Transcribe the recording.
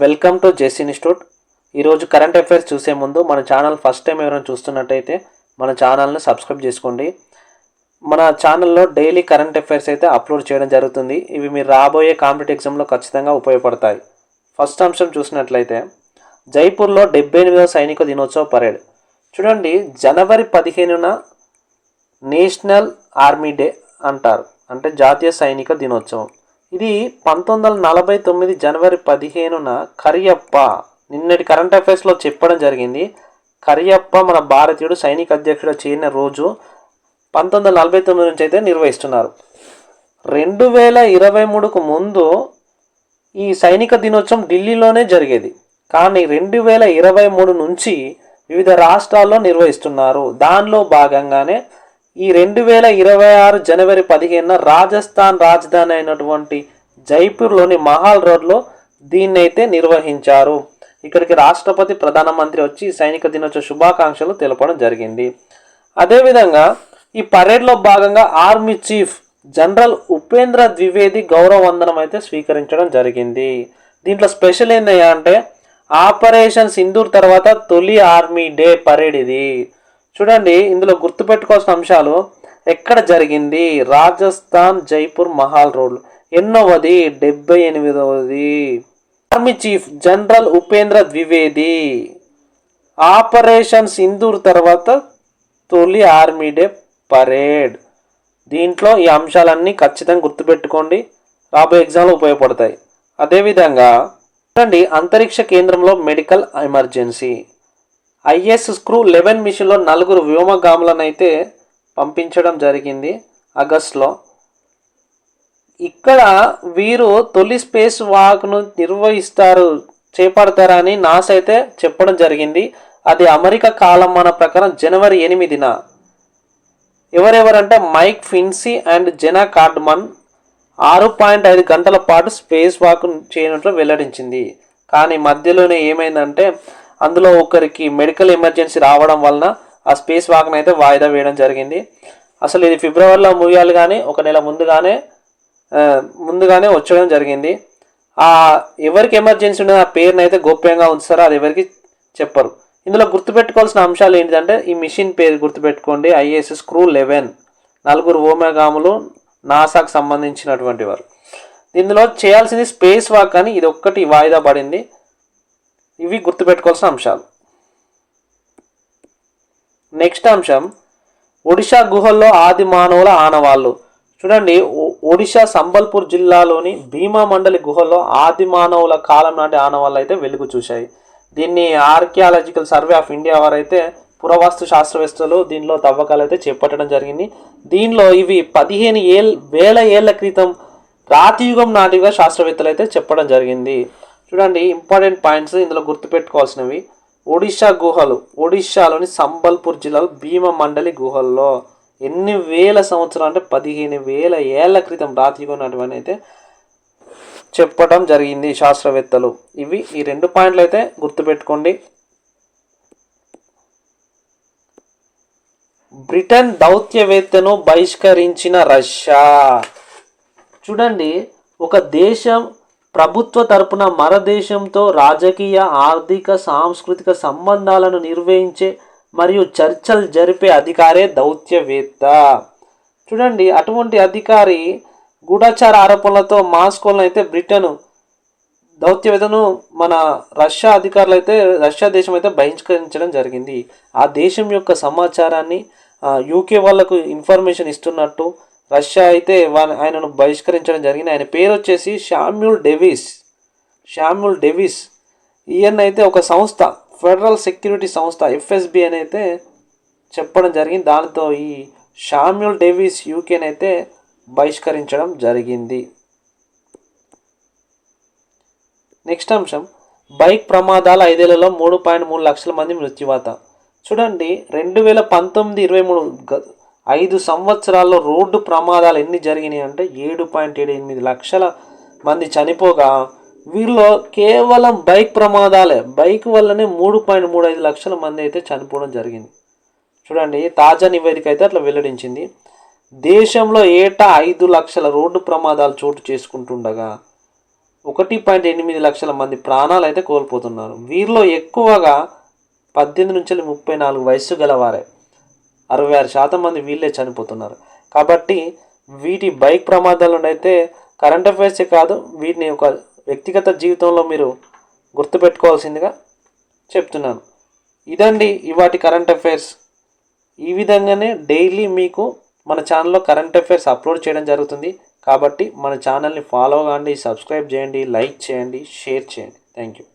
Welcome to జెస్ institute. ఈరోజు current affairs చూసే ముందు మన ఛానల్ ఫస్ట్ టైం ఎవరైనా చూస్తున్నట్టయితే మన ఛానల్ని సబ్స్క్రైబ్ చేసుకోండి. మన ఛానల్లో డైలీ కరెంట్ అఫైర్స్ అయితే అప్లోడ్ చేయడం జరుగుతుంది. ఇవి మీరు రాబోయే కాంపిటేటివ్ ఎగ్జామ్లో ఖచ్చితంగా ఉపయోగపడతాయి. ఫస్ట్ అంశం చూసినట్లయితే జైపూర్లో 78వ సైనిక దినోత్సవ పరేడ్. చూడండి, జనవరి 15న నేషనల్ ఆర్మీ డే అంటారు, అంటే జాతీయ సైనిక దినోత్సవం. ఇది 1949 జనవరి 15న కరియప్ప, నిన్నటి కరెంట్ అఫైర్స్లో చెప్పడం జరిగింది. కరియప్ప మన భారతీయుడు సైనిక అధ్యక్షుడు చేరిన రోజు 1949 నుంచి అయితే నిర్వహిస్తున్నారు. 2023కు ముందు ఈ సైనిక దినోత్సవం ఢిల్లీలోనే జరిగేది, కానీ 2023 నుంచి వివిధ రాష్ట్రాల్లో నిర్వహిస్తున్నారు. దానిలో భాగంగానే ఈ 2026 జనవరి 15న రాజస్థాన్ రాజధాని అయినటువంటి జైపూర్లోని మహాల్ రోడ్లో దీన్ని అయితే నిర్వహించారు. ఇక్కడికి రాష్ట్రపతి, ప్రధానమంత్రి వచ్చి సైనిక దినోత్సవ శుభాకాంక్షలు తెలపడం జరిగింది. అదేవిధంగా ఈ పరేడ్లో భాగంగా army chief general Upendra Dwivedi గౌరవ వందనం అయితే స్వీకరించడం జరిగింది. దీంట్లో స్పెషల్ ఏందయ్యా అంటే ఆపరేషన్ సింధూర్ తర్వాత తొలి ఆర్మీ డే పరేడ్ ఇది. చూడండి, ఇందులో గుర్తుపెట్టుకోవాల్సిన అంశాలు: ఎక్కడ జరిగింది? రాజస్థాన్, జైపూర్, మహాల్ రోడ్. ఎన్నోవది? 78వది. Army chief general Upendra Dwivedi. Operation Sindoor తర్వాత తొలి ఆర్మీ డే పరేడ్. దీంట్లో ఈ అంశాలన్నీ ఖచ్చితంగా గుర్తుపెట్టుకోండి, రాబోయే ఎగ్జామ్లో ఉపయోగపడతాయి. అదేవిధంగా చూడండి, అంతరిక్ష కేంద్రంలో మెడికల్ ఎమర్జెన్సీ. ఐఎస్ స్క్రూ 11 మిషన్లో 4 వ్యోమగాములను అయితే పంపించడం జరిగింది ఆగస్టులో. ఇక్కడ వీరు తొలి స్పేస్ వాక్ను చేపడతారని నాసా అయితే చెప్పడం జరిగింది. అది అమెరికా కాలమాన ప్రకారం జనవరి 8న. ఎవరెవరంటే మైక్ ఫిన్సీ అండ్ జెనా కార్డ్మన్ 6.5 గంటల పాటు స్పేస్ వాక్ చేయనట్లు వెల్లడించింది. కానీ మధ్యలోనే ఏమైందంటే అందులో ఒకరికి మెడికల్ ఎమర్జెన్సీ రావడం వలన ఆ స్పేస్ వాక్ని అయితే వాయిదా వేయడం జరిగింది. అసలు ఇది ఫిబ్రవరిలో ముగియాలి, కానీ ఒక నెల ముందుగానే వచ్చడం జరిగింది. ఎవరికి ఎమర్జెన్సీ ఉండదు ఆ పేరుని అయితే గోప్యంగా ఉంచుతారో అది ఎవరికి చెప్పరు. ఇందులో గుర్తుపెట్టుకోవాల్సిన అంశాలు ఏంటంటే ఈ మిషన్ పేరు గుర్తుపెట్టుకోండి, ఐఎస్ఎస్ స్క్రూ 11. 4 వ్యోమగాములు నాసాకు సంబంధించినటువంటి వారు. ఇందులో చేయాల్సింది స్పేస్ వాక్, అని ఇది ఒక్కటి వాయిదా పడింది. ఇవి గుర్తుపెట్టుకోవాల్సిన అంశాలు. నెక్స్ట్ అంశం, ఒడిషా గుహల్లో ఆది మానవుల ఆనవాళ్ళు. చూడండి, ఒడిషా సంబల్పూర్ జిల్లాలోని భీమా మండలి గుహల్లో ఆది మానవుల కాలం నాటి ఆనవాళ్ళు అయితే వెలుగు చూశాయి. దీన్ని ఆర్కియాలజికల్ సర్వే ఆఫ్ ఇండియా వారైతే పురావస్తు శాస్త్రవేత్తలు దీనిలో తవ్వకాలు అయితే చేపట్టడం జరిగింది. దీనిలో ఇవి 15,000 ఏళ్ల క్రితం రాతియుగం నాటిగా శాస్త్రవేత్తలు అయితే చెప్పడం జరిగింది. చూడండి, ఇంపార్టెంట్ పాయింట్స్ ఇందులో గుర్తుపెట్టుకోవాల్సినవి: ఒడిషా గుహలు, ఒడిషాలోని సంబల్పూర్ జిల్లాలో భీమ మండలి గుహల్లో ఎన్ని వేల సంవత్సరాలు అంటే 15,000 ఏళ్ల క్రితం రాతియుగం నాటివని అయితే చెప్పడం జరిగింది శాస్త్రవేత్తలు. ఇవి ఈ 2 పాయింట్లు అయితే గుర్తుపెట్టుకోండి. బ్రిటన్ దౌత్యవేత్తను బహిష్కరించిన రష్యా. చూడండి, ఒక దేశం ప్రభుత్వ తరపున మరో దేశంతో రాజకీయ, ఆర్థిక, సాంస్కృతిక సంబంధాలను నిర్వహించే మరియు చర్చలు జరిపే అధికారే దౌత్యవేత్త. చూడండి, అటువంటి అధికారి గూఢచార ఆరోపణలతో మాస్కోలో అయితే బ్రిటన్ దౌత్యవేత్తను మన రష్యా అధికారులు అయితే రష్యా దేశం అయితే బహిష్కరించడం జరిగింది. ఆ దేశం యొక్క సమాచారాన్ని యూకే వాళ్ళకు ఇన్ఫర్మేషన్ ఇస్తున్నట్టు రష్యా అయితే ఆయనను బహిష్కరించడం జరిగింది. ఆయన పేరు వచ్చేసి శామ్యూల్ డేవిస్. ఈయన అయితే ఒక సంస్థ, ఫెడరల్ సెక్యూరిటీ సంస్థ FSB అని అయితే చెప్పడం జరిగింది. దానితో ఈ శామ్యూల్ డేవిస్ యూకేని అయితే బహిష్కరించడం జరిగింది. నెక్స్ట్ అంశం, బైక్ ప్రమాదాల 5 ఏళ్లలో 3.3 లక్షల మంది మృత్యువాత. చూడండి, 2019-23 5 సంవత్సరాల్లో రోడ్డు ప్రమాదాలు ఎన్ని జరిగినాయి అంటే 7.78 లక్షల మంది చనిపోగా, వీరిలో కేవలం బైక్ ప్రమాదాలే, బైక్ వల్లనే 3.35 లక్షల మంది అయితే చనిపోవడం జరిగింది. చూడండి, తాజా నివేదిక అయితే అట్లా వెల్లడించింది. దేశంలో ఏటా 5 లక్షల రోడ్డు ప్రమాదాలు చోటు చేసుకుంటుండగా 1.8 లక్షల మంది ప్రాణాలు అయితే కోల్పోతున్నారు. వీరిలో ఎక్కువగా 18 నుంచి 34 వయస్సు గలవారే. 66% మంది వీళ్ళే చనిపోతున్నారు. కాబట్టి వీటి బైక్ ప్రమాదాల నుండి అయితే కరెంట్ అఫైర్సే కాదు, వీటిని ఒక వ్యక్తిగత జీవితంలో మీరు గుర్తుపెట్టుకోవాల్సిందిగా చెప్తున్నాను. ఇదండి ఇవాటి కరెంట్ అఫైర్స్. ఈ విధంగానే డైలీ మీకు మన ఛానల్లో కరెంట్ అఫైర్స్ అప్లోడ్ చేయడం జరుగుతుంది. కాబట్టి మన ఛానల్ని ఫాలో కాండి, సబ్స్క్రైబ్ చేయండి, లైక్ చేయండి, షేర్ చేయండి. Thank you.